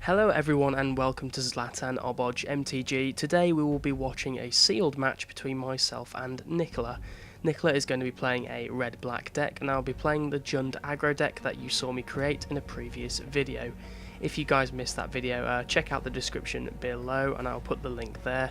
Hello everyone and welcome to zlatanobojmtg. Today we will be watching a sealed match between myself and Nicola. Nicola is going to be playing a red-black deck and I'll be playing the Agro deck that you saw me create in a previous video. If you guys missed that video, check out the description below and I'll put the link there.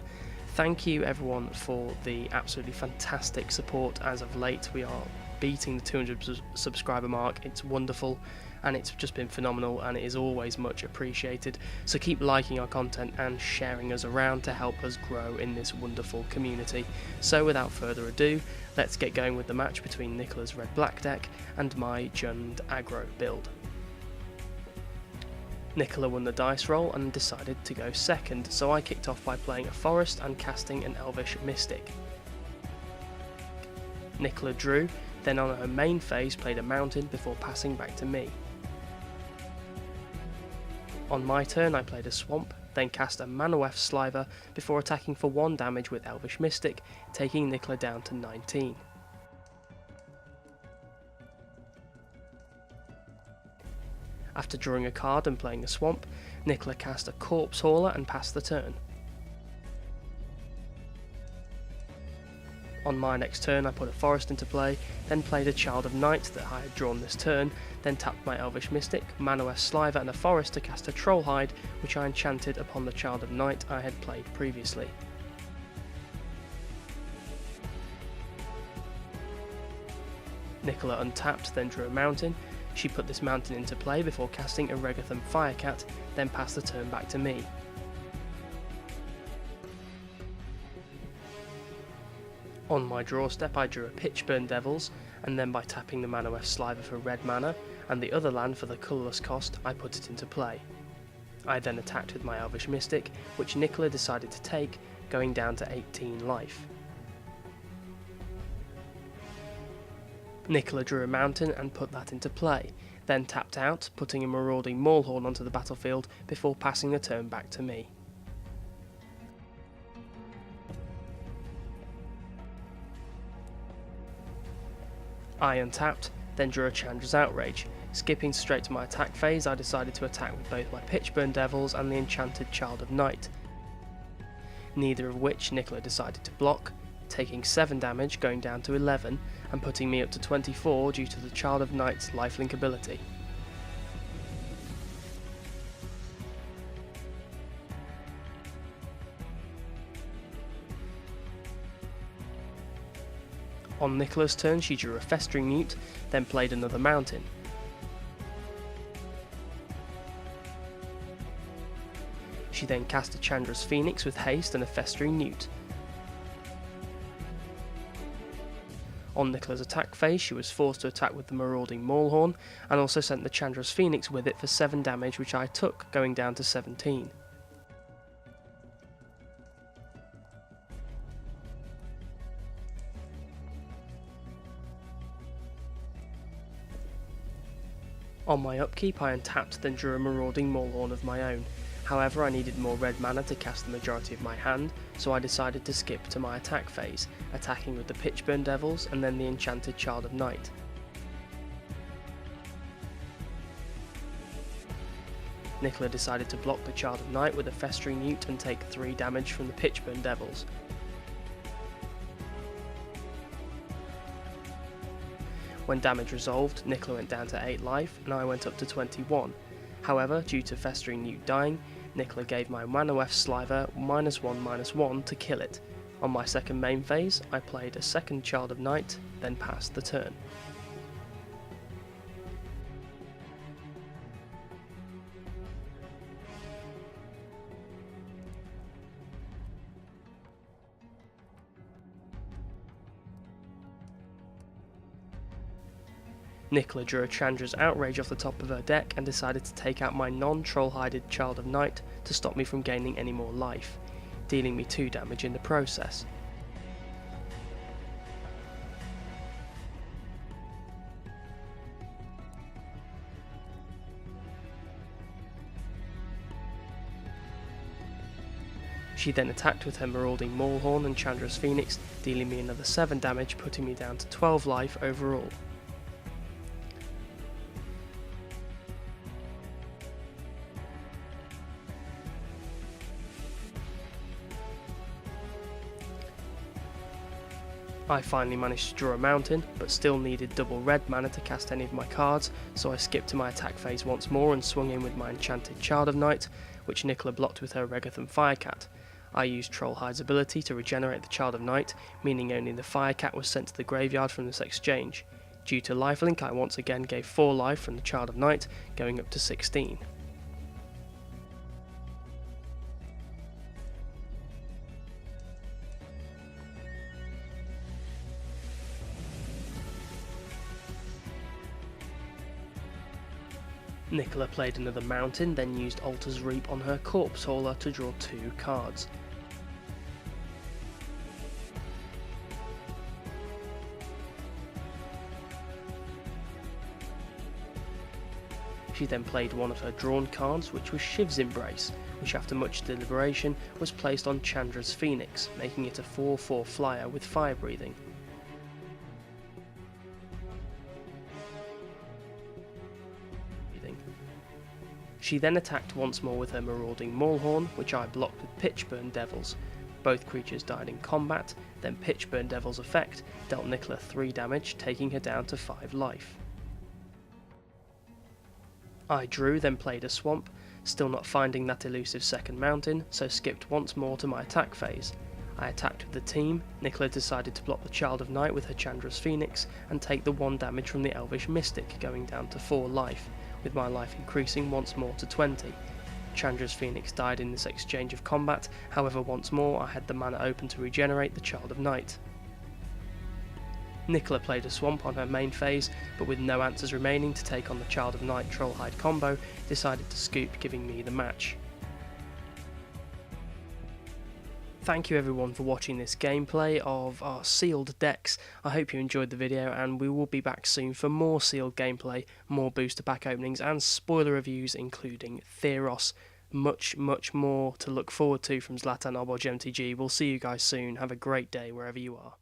Thank you everyone for the absolutely fantastic support as of late. We are beating the 200 subscriber mark. It's wonderful and it's just been phenomenal and it is always much appreciated, so keep liking our content and sharing us around to help us grow in this wonderful community. So without further ado, let's get going with the match between Nicola's red-black deck and my Agro build. Nicola won the dice roll and decided to go second, so I kicked off by playing a forest and casting an elvish mystic. Nicola drew, then on her main phase played a mountain before passing back to me. On my turn I played a swamp, then cast a Manawef Sliver before attacking for 1 damage with Elvish Mystic, taking Nicola down to 19. After drawing a card and playing a swamp, Nicola cast a Corpse Hauler and passed the turn. On my next turn I put a forest into play, then played a Child of Night that I had drawn this turn, then tapped my Elvish Mystic, Manawef Sliver and a forest to cast a Trollhide, which I enchanted upon the Child of Night I had played previously. Nicola untapped, then drew a mountain. She put this mountain into play before casting a Regatham Firecat, then passed the turn back to me. On my draw step I drew a Pitchburn Devils, and then by tapping the Manawef Sliver for red mana, and the other land for the colourless cost, I put it into play. I then attacked with my Elvish Mystic, which Nicola decided to take, going down to 18 life. Nicola drew a mountain and put that into play, then tapped out, putting a Marauding Maulhorn onto the battlefield before passing the turn back to me. I untapped, then drew a Chandra's Outrage. Skipping straight to my attack phase, I decided to attack with both my Pitchburn Devils and the enchanted Child of Night, neither of which Nicola decided to block, taking 7 damage, going down to 11, and putting me up to 24 due to the Child of Night's lifelink ability. On Nicola's turn she drew a Festering Newt, then played another mountain. She then cast a Chandra's Phoenix with haste and a Festering Newt. On Nicola's attack phase she was forced to attack with the Marauding Maulhorn, and also sent the Chandra's Phoenix with it for 7 damage, which I took, going down to 17. On my upkeep I untapped, then drew a Marauding Maulhorn of my own. However, I needed more red mana to cast the majority of my hand, so I decided to skip to my attack phase, attacking with the Pitchburn Devils and then the enchanted Child of Night. Nicola decided to block the Child of Night with a Festering Newt and take 3 damage from the Pitchburn Devils. When damage resolved, Nicola went down to 8 life and I went up to 21. However, due to Festering Newt dying, Nicola gave my Manawef Sliver -1/-1 to kill it. On my second main phase, I played a second Child of Night, then passed the turn. Nicola drew a Chandra's Outrage off the top of her deck and decided to take out my non-troll-hided Child of Night to stop me from gaining any more life, dealing me 2 damage in the process. She then attacked with her Marauding Maulhorn and Chandra's Phoenix, dealing me another 7 damage, putting me down to 12 life overall. I finally managed to draw a mountain, but still needed double red mana to cast any of my cards, so I skipped to my attack phase once more and swung in with my enchanted Child of Night, which Nicola blocked with her Regatham Firecat. I used Trollhide's ability to regenerate the Child of Night, meaning only the Firecat was sent to the graveyard from this exchange. Due to lifelink, I once again gave 4 life from the Child of Night, going up to 16. Nicola played another mountain, then used Altar's Reap on her Corpse Hauler to draw 2 cards. She then played one of her drawn cards, which was Shiv's Embrace, which after much deliberation was placed on Chandra's Phoenix, making it a 4/4 flyer with fire breathing. She then attacked once more with her Marauding Maulhorn, which I blocked with Pitchburn Devils. Both creatures died in combat, then Pitchburn Devil's effect dealt Nicola 3 damage, taking her down to 5 life. I drew, then played a swamp, still not finding that elusive second mountain, so skipped once more to my attack phase. I attacked with the team. Nicola decided to block the Child of Night with her Chandra's Phoenix and take the 1 damage from the Elvish Mystic, going down to 4 life, with my life increasing once more to 20. Chandra's Phoenix died in this exchange of combat, however once more I had the mana open to regenerate the Child of Night. Nicola played a swamp on her main phase, but with no answers remaining to take on the Child of Night Trollhide combo, decided to scoop, giving me the match. Thank you everyone for watching this gameplay of our sealed decks. I hope you enjoyed the video, and we will be back soon for more sealed gameplay, more booster pack openings and spoiler reviews including Theros. Much more to look forward to from zlatanobojmtg. We'll see you guys soon. Have a great day wherever you are.